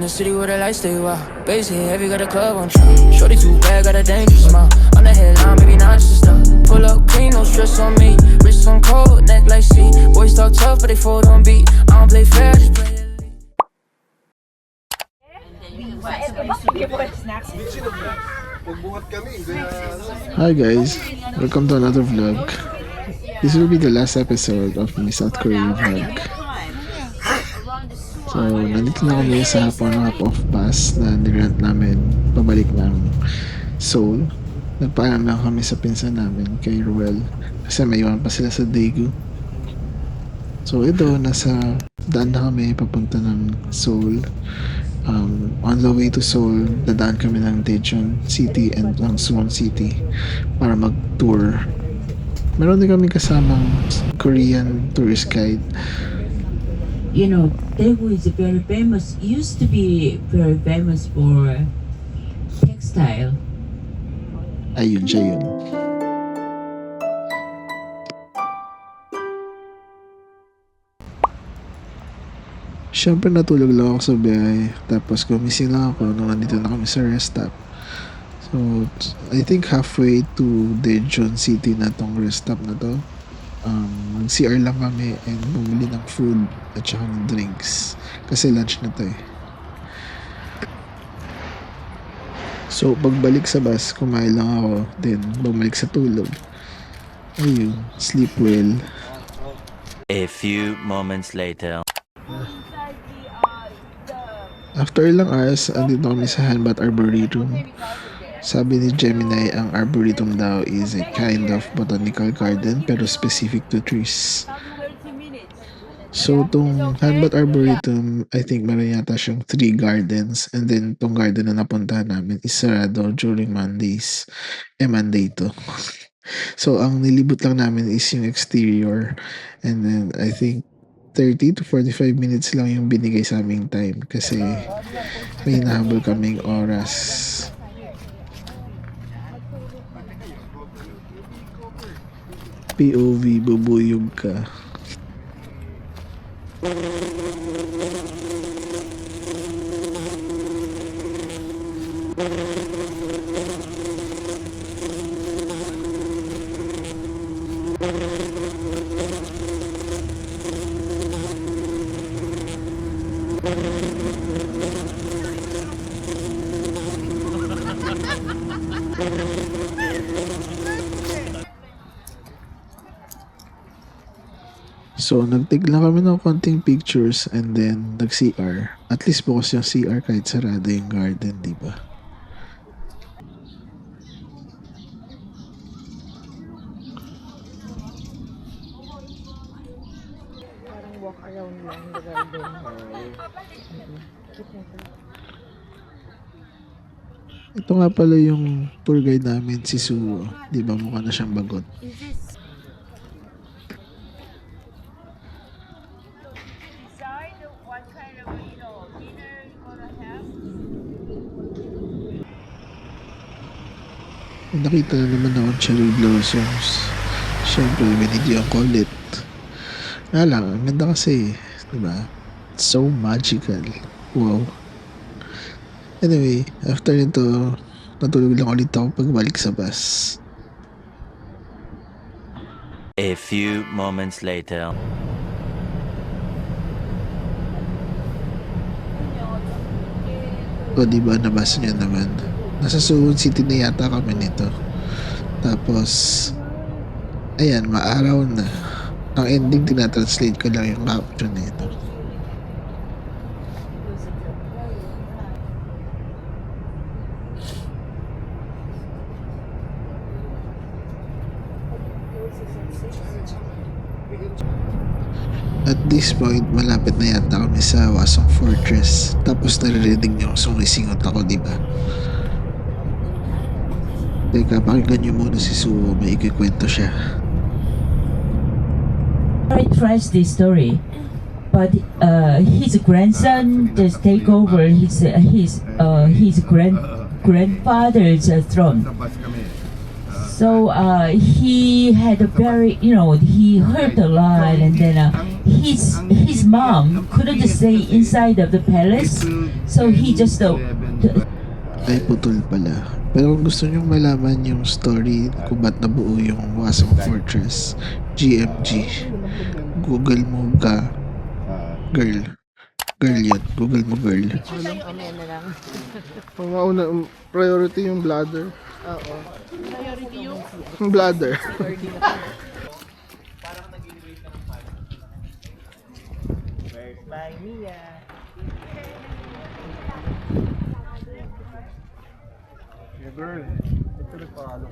the city where the lights stay wild. Bass hit heavy, got a club on trap. Shorty too bad, got a dangerous smile. On the headline, maybe not just stop. Pull up clean, no stress on me. Wrist on cold, neck like sea. Boys talk tough, but they fold on beat. I don't play fair, just play elite. Hi guys, welcome to another vlog. This will be the last episode of my South Korea vlog. So, nandito na kami sa hop-on hop-off bus na nirent namin pabalik ng Seoul. Nagpaalam lang kami sa pinsan namin kay Ruel kasi may iwan pa sila sa Daegu. So ito, nasa daan na kami papunta ng Seoul. On the way to Seoul, dadaan kami ng Daejeon City and ng Suwon City para mag-tour. Meron din kami kasamang Korean tourist guide. You know, Daegu is very famous, used to be very famous for textile. Ayun siya yun. Siyempre natulog lang ako sa biyahe. Tapos gumising lang ako nung nandito na kami sa rest stop. So, I think halfway to Daejeon City na tong rest stop na to. Mag-CR lang kami and bumili ng food at saka ng drinks. Kasi lunch na to eh. So, pagbalik sa bus, kumain lang ako. Then, bumalik sa tulog. Ayun, sleep well. A few moments later. After ilang hours, andito kami sa Hanbat Arboretum. Sabi ni Gemini, ang arboretum daw is a kind of botanical garden pero specific to trees. So, tong Hanbat Arboretum, I think meron yata siyang 3 gardens and then tong garden na napuntahan namin is sarado during Mondays. Monday to. So, ang nilibot lang namin is yung exterior and then I think 30 to 45 minutes lang yung binigay sa aming time kasi may hinahabol kaming oras. POV, bubuyog ka. So, nag-take lang kami ng konting pictures and then nag-CR. At least bukas yung CR kahit sarado yung garden, di ba? Parang walk around lang the garden. Ito nga pala yung tour guide namin, si Suwo. Di ba mukha na siyang bagot? Nakita na naman ako cherry blossoms. Siyempre, binigyan ko ulit. Nga lang, ang ganda kasi, diba? So magical. Wow. Anyway, after nito, natulog lang ulit ako pagbalik sa bus. A few moments later. O diba, nabasa niyo naman. Nasa Suwon City na yata kami nito. Tapos, ayan, maaraw na. Ang ending, tinatranslate ko lang yung caption nito. At this point, malapit na yata kami sa Hwasong Fortress. Tapos naririnig niyo sumisingot ako, diba? Teka, pakinggan niyo muna si Suwo. May ikikwento siya. Very tragedy story, but his grandson just take over his grandfather's throne. So he had a very, he hurt a lot, and then his mom couldn't stay inside of the palace, so he just Ay, putol pala. Pero kung gusto nyong malaman yung story kung ba't nabuo yung Wasong Fortress, GMG, Google mo ka, girl. Girl yan. Google mo, girl. Mamaya na lang. Pangmauna, priority yung bladder. Oo. Yung bladder. Bye, Mia. Girl. Ito na palo.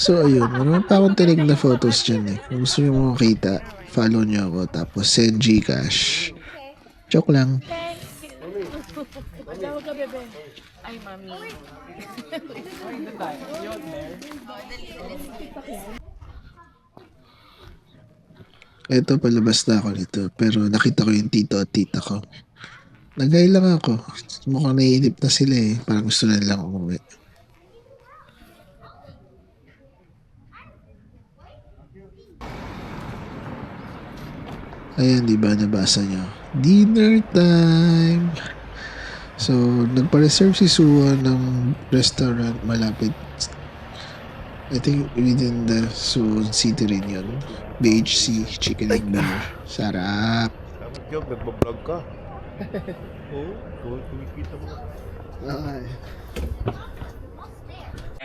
So ayun, meron pa akong tinig na photos dyan eh. Kung gusto nyo makakita, follow nyo ako. Tapos send Gcash. Joke lang. Ay, mami. Ito, palabas na ako nito. Pero nakita ko yung tito at tita ko. Nagay lang ako. Mukhang naiinip na sila eh. Parang gusto na nilang umuwi. Ayan, di ba nabasa nyo? Dinner time! So, nagpa-reserve si Suwa ng restaurant malapit. I think within the Suwon City rin yun. BHC Chicken and Beer. Sarap! Job, nagbablog ka. Oo, kumikita mo. Okay.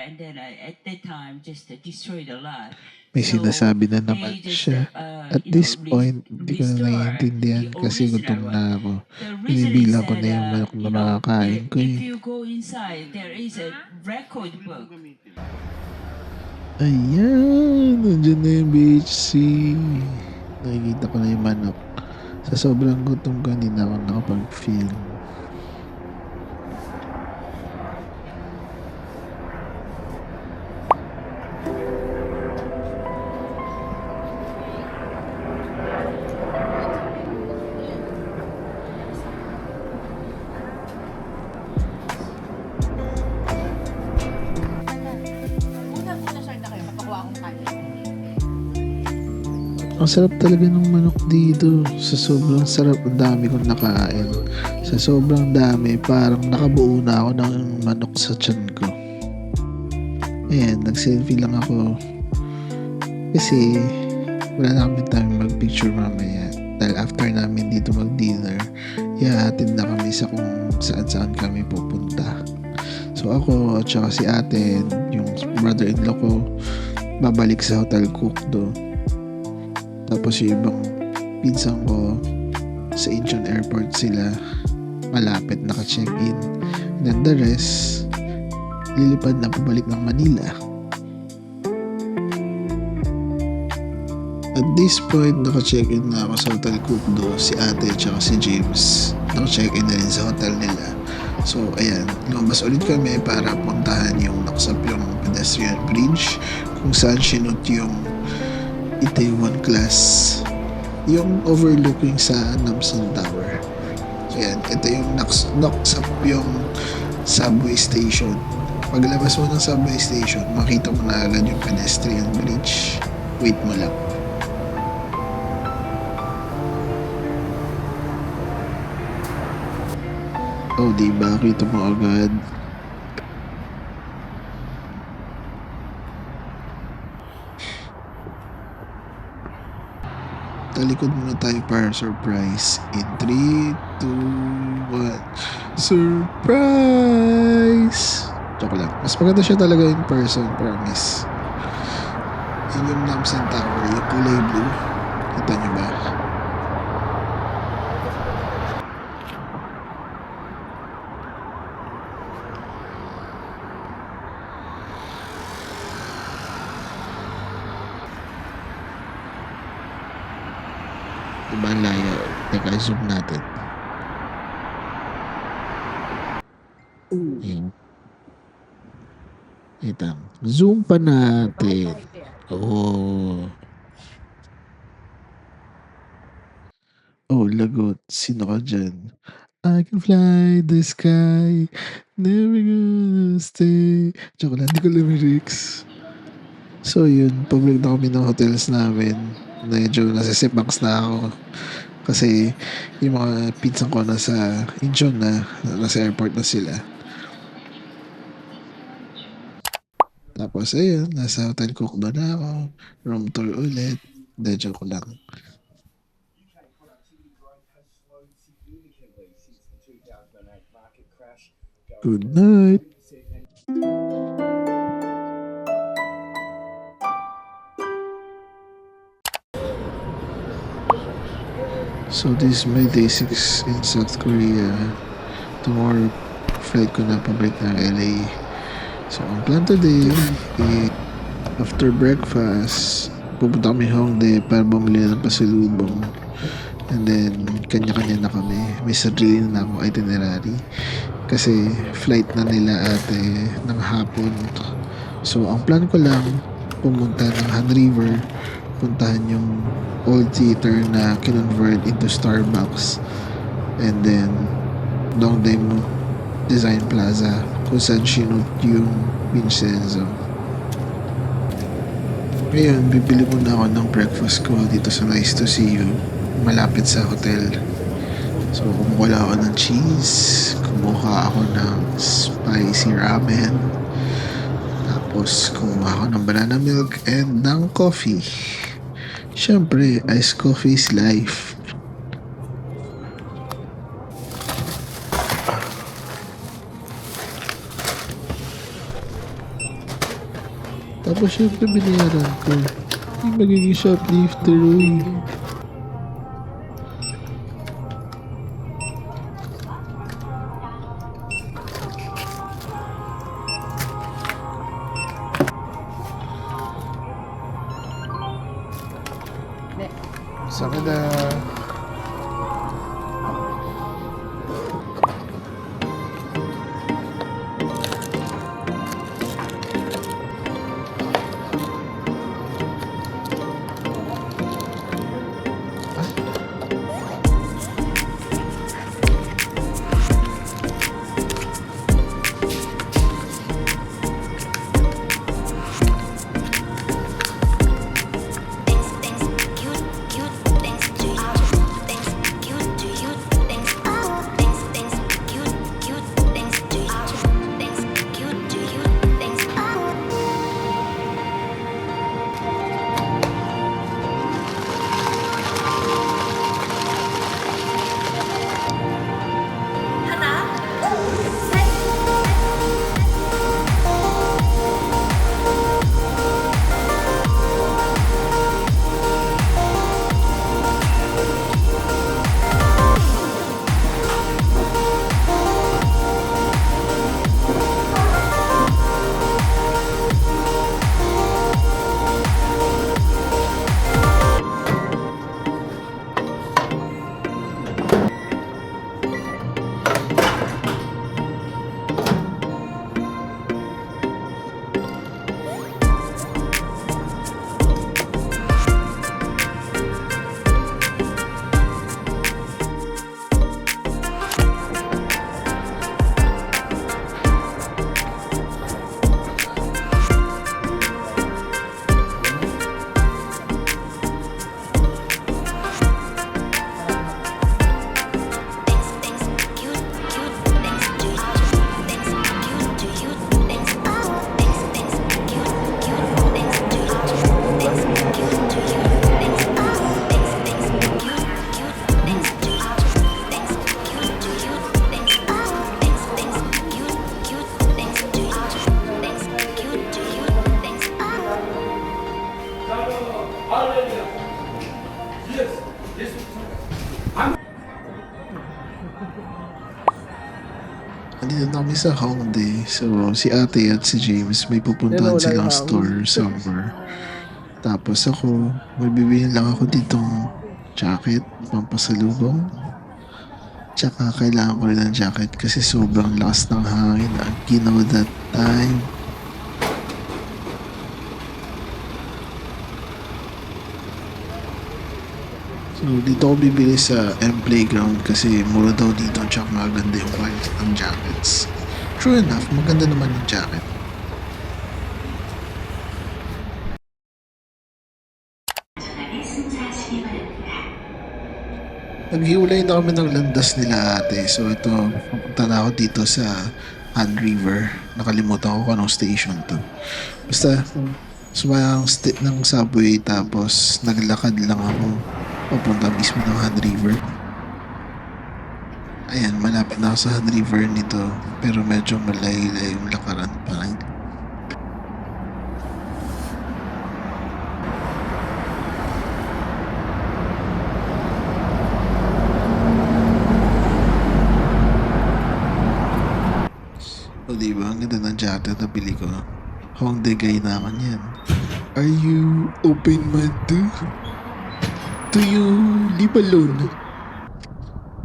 and then at that time just destroyed a lot. May So, sinasabi na they naman just, siya. At this point, hindi ko na naiintindihan kasi gutom na ako. Binibilang ko na yung manok na makakain ko if eh. you go inside, there is a record book. Ayan! Nandiyan na yung BHC. Nakikita ko na yung manok. Sa sobrang gutom ko, hindi na ako nakapag-film. Ang sarap talaga ng manok dito. Sa sobrang sarap, ang dami kong nakain. Sa sobrang dami, parang nakabuo na ako ng manok sa tiyan ko. Ayan, nag-selfie lang ako. Kasi wala na kami time mag-picture mamaya. Dahil after namin dito mag-dinner, ihahatid na kami sa kung saan-saan kami pupunta. So ako at saka si ate, yung brother-in-law ko, babalik sa Hotel Cookdo. Tapos yung ibang pinsan ko sa Incheon Airport sila, malapit naka-check-in. And then the rest, lilipad na pabalik ng Manila. At this point, naka-check-in na ako sa Hotel Cookdo. Si ate at si James, naka-check-in na rin sa hotel nila. So, ayan, lumabas ulit kami para puntahan yung nakasap yung pedestrian bridge kung saan sinut yung Itaewon Class, yung overlooking sa Namsan Tower. So, ayan, ito yung nakasap yung subway station. Paglabas mo ng subway station, makita mo na agad yung pedestrian bridge. Wait mo lang. Oh, diba? Kita mo agad. Talikod muna tayo para surprise. In 3, 2, 1. Surprise! Joke lang. Mas maganda siya talaga in person, promise. Yun yung Namsan Tower, yung kulay blue. Kita nyo ba? Diba ang layo? Teka, zoom natin. Ayan. Itang. Zoom pa natin. Oh. Oh, lagot. Sino ka dyan? I can fly the sky, never gonna stay. Joke lang, hindi ko lyrics. So yun, pabalik na kami ng hotels namin. Medyo nasisipaks na ako. Kasi yung mga pinsan ko nasa Incheon na, nasa airport na sila. Tapos ayun, nasa Hotel Cookdo na ako. Room tour ulit. Joke ko lang. Good night. So this is my day 6 in South Korea. Tomorrow, flight ko na pabalik ng LA. So ang plan today, after breakfast, pupunta kami Hongdae para bumili ng pasalubong. And then, kanya-kanya na kami. May sarili na akong itinerary. Kasi flight na nila ate ng hapon. So ang plan ko lang, pumunta ng Han River, puntahan yung old theater na kinonvert into Starbucks, and then Dongdaemun Design Plaza kung saan sinut yung Vincenzo. Ngayon, bibili muna ako ng breakfast ko dito sa Nice to See You, malapit sa hotel. So, kumuha ako ng cheese, kumuha ako ng spicy ramen, tapos kumuha ako ng banana milk and ng coffee. Siyempre, iced coffee is life. Tapos syempre binayaran ko. Yung magiging shoplifter eh. Saka na. Andito na kami sa Hongdae. So, si ate at si James may pupuntahan silang store somewhere. Tapos ako, may bibili lang ako ditong jacket, pampasalubong. Tsaka kailangan ko rin ng jacket kasi sobrang lakas ng hangin at ginaw that time. So, dito ako bibili sa M Playground kasi mura daw dito tsaka maganda yung quality ng jackets. True enough, maganda naman yung jacket. Naghiwalay na kami ng landas nila ate. So, ito, pupunta na ako dito sa Han River. Nakalimutan ko kung anong station to. Basta, sumayang ng subway tapos naglakad lang ako papunta mismo ng Han River. Ayan, malapit na ako sa Han River nito pero medyo malay-lay yung lakaran pa. O diba, ang ganda ng jacket na bili ko. Hongdae guy na ako niyan. Are you open-minded? Do you live alone?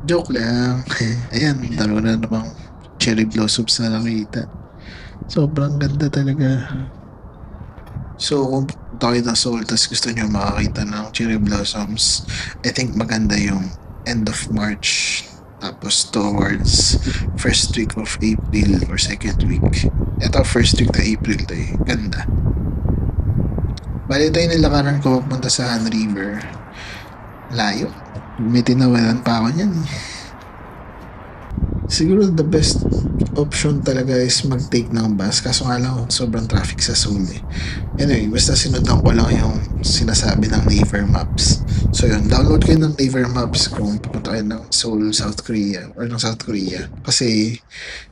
Joke lang. Ayan, dami ko na namang cherry blossoms na nakita. Sobrang ganda talaga. So, kung punta kayo ng Seoul tapos gusto nyo makakita ng cherry blossoms, I think maganda yung end of March tapos towards first week of April or second week. Ito, first week na April to eh. Ganda. Bali ito yung nilakaran ko papunta sa Han River. Layo. May tinawalan pa ako niyan eh. Siguro the best option talaga is mag-take ng bus. Kaso nga lang sobrang traffic sa Seoul eh. Anyway, basta sinundan ko lang yung sinasabi ng Naver Maps. So yun, download kayo ng Naver Maps kung pupunta kayo ng Seoul, South Korea or ng South Korea. Kasi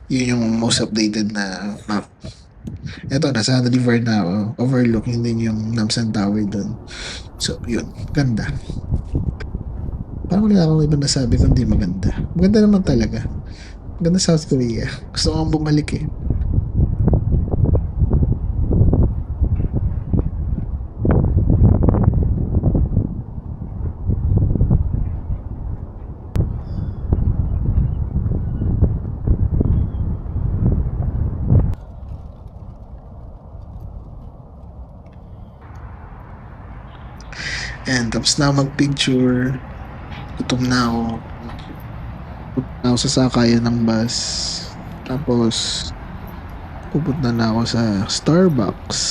yun yung most updated na map. Eto, nasa river na ako. Overlooking din yung Namsan Tower dun. So yun, ganda. Parang wala akong ibang nasabi kung di maganda. Maganda naman talaga. Maganda South Korea. Gusto ko akong bumalik eh. And tapos na mag-picture. Gutom na ako. Pupunta na ako sa sakayan ng bus. Tapos pupunta na ako sa Starbucks.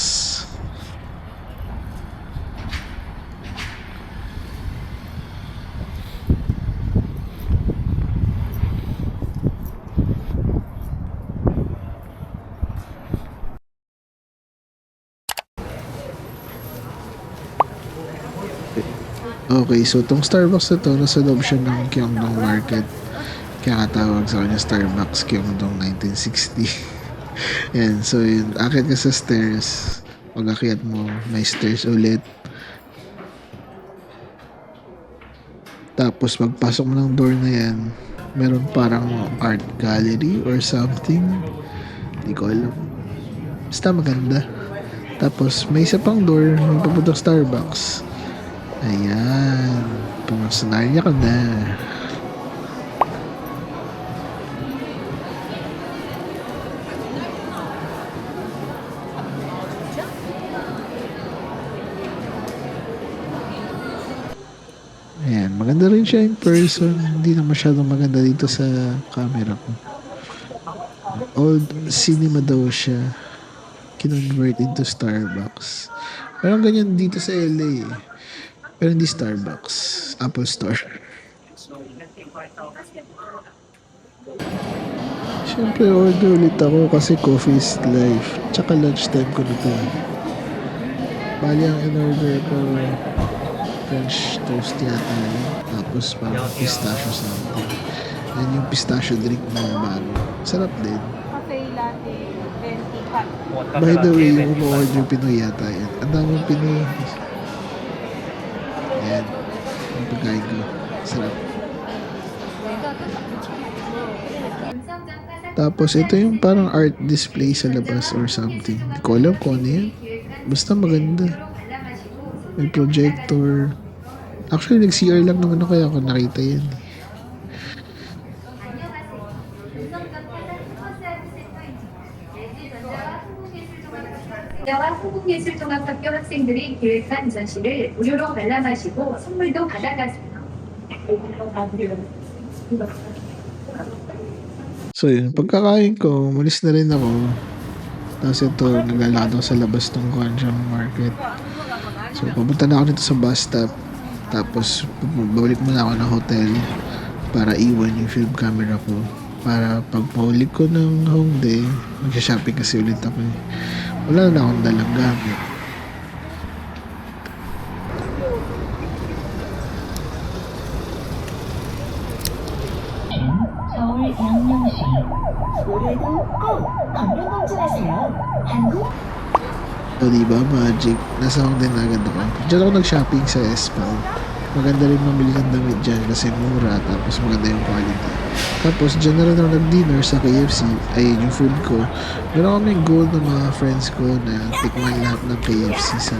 Okay, so itong Starbucks na to, nasa loob siya ng Gyeongdong Market. Kaya katawag sa kanya Starbucks Gyeongdong 1960. Yan, so yun, akit ka sa stairs. Pag akyat mo, may stairs ulit. Tapos pagpasok mo ng door na yan, meron parang art gallery or something. Hindi ko alam. Basta maganda. Tapos may isa pang door, may papuntang Starbucks. Ayan. Pumasanarya ka na. Ayan. Maganda rin siya in person. Hindi na masyadong maganda dito sa camera ko. Old cinema daw siya. Kinonvert into Starbucks. Parang ganyan dito sa LA eh. Pero hindi Starbucks. Apple Store. Siyempre, order ulit ako kasi coffee is life. Tsaka lunchtime ko na to. Bali ang in-order ko, French toast yata yun. Tapos parang pistachio something. Yan yung pistachio drink na bago. Sarap din. Cafe latte, 20 hot. By the way, yung umorder Pinoy yata yan. Ang daming Pinoy. Ayan. Ang pagkain ko. Sarap. Tapos ito yung parang art display sa labas or something. Hindi ko alam kung ano yan. Basta maganda. May projector. Actually, nag-CR lang naman ako kaya ako nakita yan. 대와 한국예술종합학교 학생들이 기획한 전시를 무료로 관람하시고 선물도 받아가세요. So yun, pagkakain ko, malis na rin ako. Tapos ito, naglalakad ako sa labas ng Guangzhou Market. So pupunta na ako dito sa bus stop. Tapos babalik muna ako ng hotel para iwan yung film camera ko. Para pag paulik ko ng Hongdae, mag-shopping kasi ulit ako. Wala na akong dalang gamit. 서울 양명시 올해도 꼭 건강검진하세요. 한국 O diba, magic. Nasa Hongdae na agad ako. Diyan ako nag-shopping sa Espal. Maganda rin mamili ng damit dyan kasi mura tapos maganda yung quality. Tapos dyan na rin ako nag-dinner sa KFC. Ayun yung food ko. Meron kaming goal ng mga friends ko na tikman lahat ng KFC sa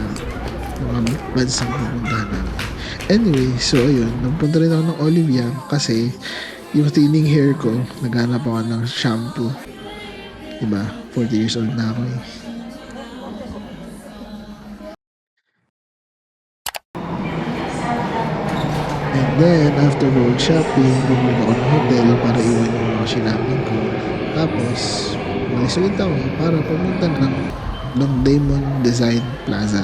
mga bansang pupuntahan namin. Anyway, so ayun. Nagpunta rin ako ng Olivia kasi yung thinning hair ko, naghanap ako ng shampoo. Diba? 40 years old na ako eh. And then, after road shopping, bumalik ako ng hotel para iwan yung mga sinapin ko. Tapos, umalis ulit ako para pumunta ng Diamond Design Plaza.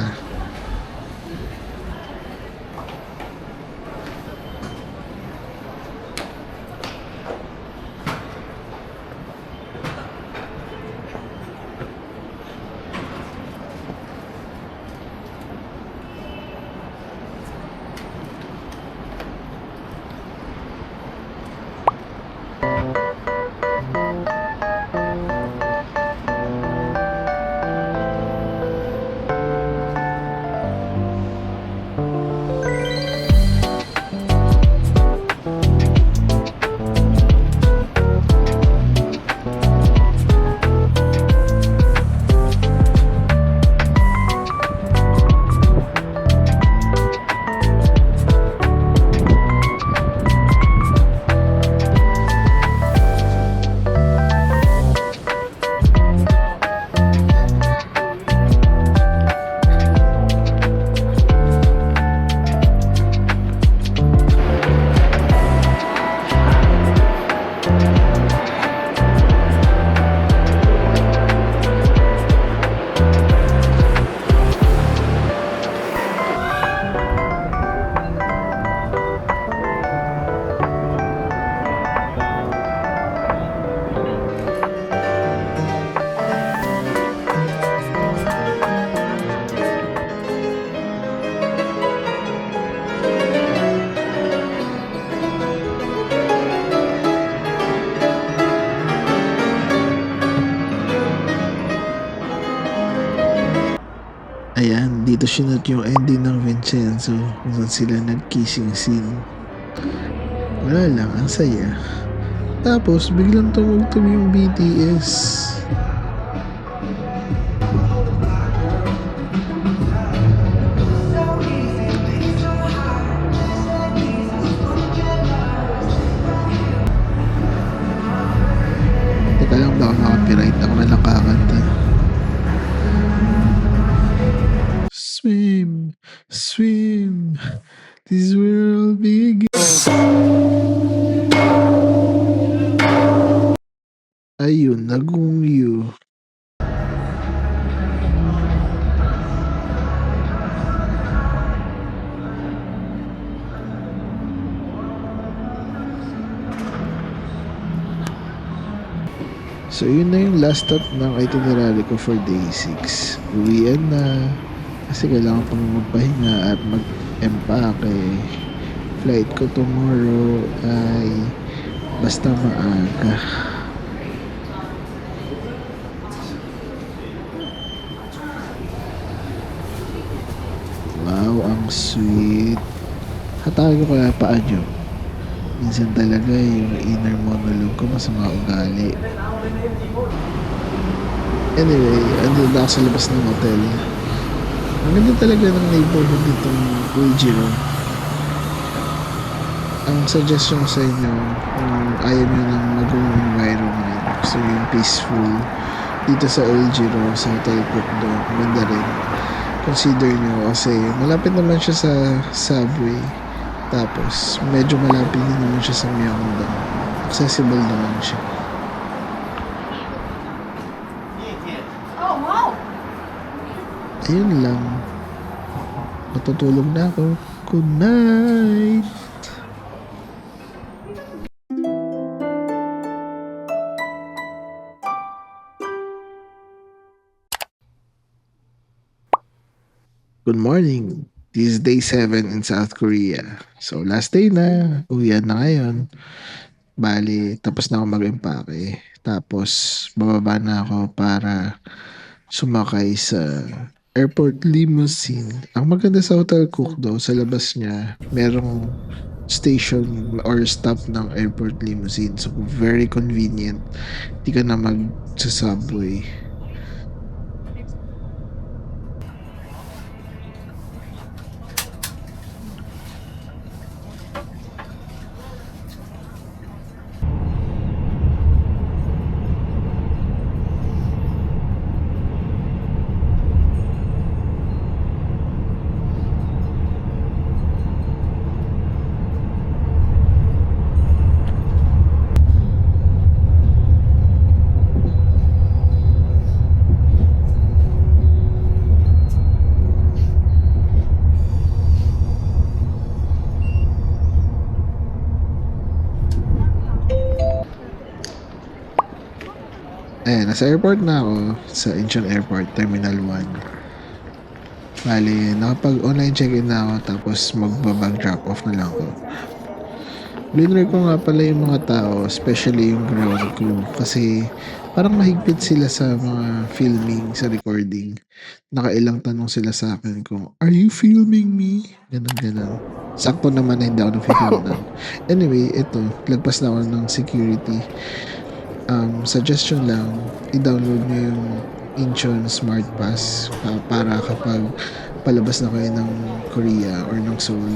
Ayan, dito sinot yung ending ng Vincenzo kung saan sila nag-kissing scene. Wala lang, ang saya. Tapos, biglang tumugtog yung BTS. Teka lang, baka na-copyright ako na lang kakanta. Swim, swim, this world begins. Ayun, nagungyo. So yun na yung last stop ng itinerary ko for day 6. Uwian na. Kasi kailangan pang magpahinga at mag-empake. Flight ko tomorrow ay basta maaga. Wow, ang sweet. Hatawin ko kaya paa nyo. Minsan talaga yung inner monologue ko masama ugali. Anyway, andun na ako sa labas ng hotel. Ang ganda talaga ng neighborhood nitong Ujiro. Ang suggestion ko sa inyo, kung ayaw nyo ng magong environment, gusto nyo yung peaceful, dito sa Ujiro, sa Hotel Pukdo, maganda rin. Consider nyo kasi malapit naman siya sa subway. Tapos, medyo malapit din naman siya sa Myeongdong. Accessible naman siya. Ayun lang. Matutulog na ako. Good night! Good morning. This is day 7 in South Korea. So, last day na. Uwian na ngayon. Bali, tapos na ako mag-empake. Tapos, bababa na ako para sumakay sa airport limousine. Ang maganda sa Hotel Cookdo, sa labas niya, merong station or stop ng airport limousine. So, very convenient. Di ka na mag-subway. Ayan, nasa airport na ako sa Incheon Airport, Terminal 1. Bali, nakapag-online check-in na ako tapos magbabag drop-off na lang ako. Blinray ko nga pala yung mga tao, especially yung ground crew, kasi parang mahigpit sila sa mga filming, sa recording. Nakailang tanong sila sa akin kung, "Are you filming me?" Ganun. Sakto naman na hindi ako nag-film na. Anyway, ito, lagpas na ako ng security. Suggestion lang, i-download nyo yung Incheon Smart Pass para kapag palabas na kayo ng Korea or ng Seoul,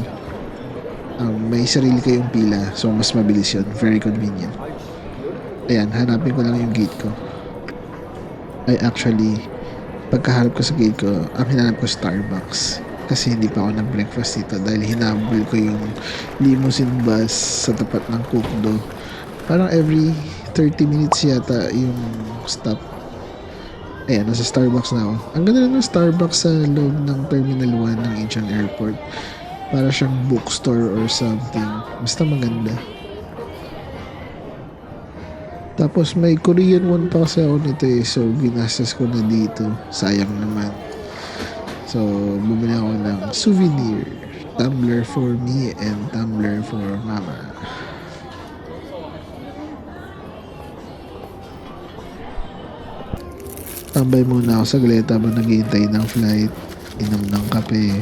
may sarili kayong pila, so mas mabilis yun, very convenient. Ayan, hanapin ko lang yung gate ko. Ay, actually, pagkaharap ko sa gate ko, ang hinanap ko Starbucks. Kasi hindi pa ako nag-breakfast dito dahil hinabol ko yung limousine bus sa tapat ng Cookdo. Parang every 30 minutes yata yung stop. Ayan, nasa Starbucks na ako. Ang ganda rin ng Starbucks sa loob ng Terminal 1 ng Incheon Airport. Para siyang bookstore or something. Basta maganda. Tapos may Korean one pa kasi ako nito eh. So ginastos ko na dito. Sayang naman. So bumili ako ng souvenir. Tumbler for me and tumbler for mama. Tambay muna ako sa saglit habang naghihintay ng flight. Inom ng kape.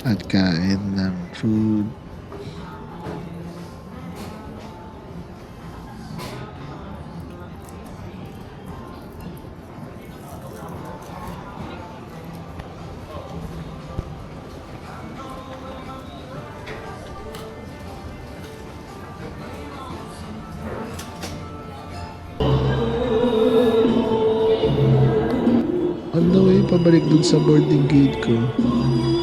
At kain ng food. On the way pabalik dun sa boarding gate ko,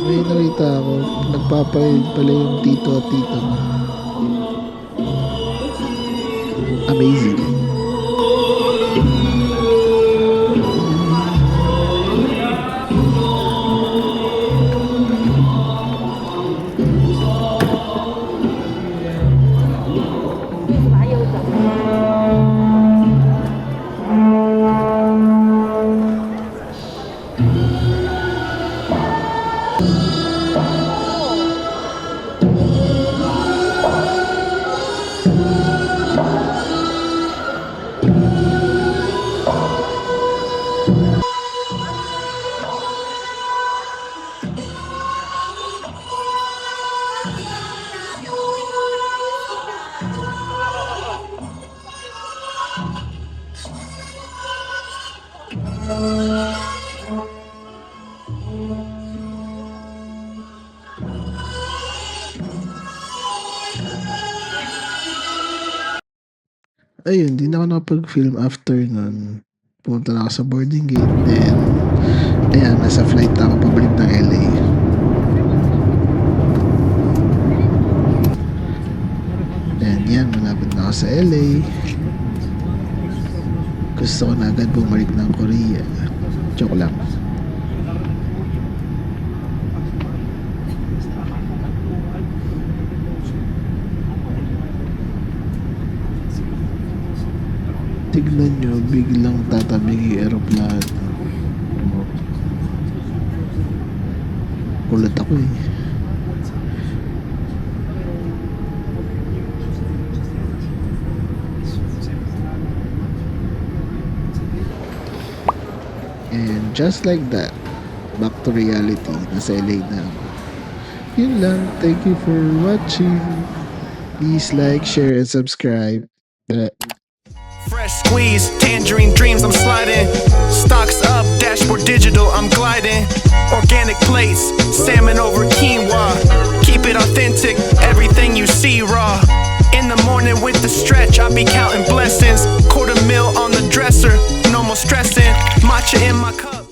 may nakita ako, nagpapayag pala yung tito at tita ko. Amazing. Ayun, di na ako nakapag-film after nun. Pumunta na ako sa boarding gate. Then, ayan, nasa flight na ako pabalik ng LA. Then, yan, malapit na ako sa LA. Gusto ko na agad bumalik ng Korea. Joke lang. Tignan nyo, biglang tatabing yung aeroplano. Kulat ako eh. And just like that, back to reality. Nasa LA na ako. Yun lang. Thank you for watching. Please like, share, and subscribe. Fresh squeeze, tangerine dreams, I'm sliding. Stocks up, dashboard digital, I'm gliding. Organic plates, salmon over quinoa. Keep it authentic, everything you see raw. In the morning with the stretch, I be counting blessings. $250,000 on the dresser, no more stressing. Matcha in my cup.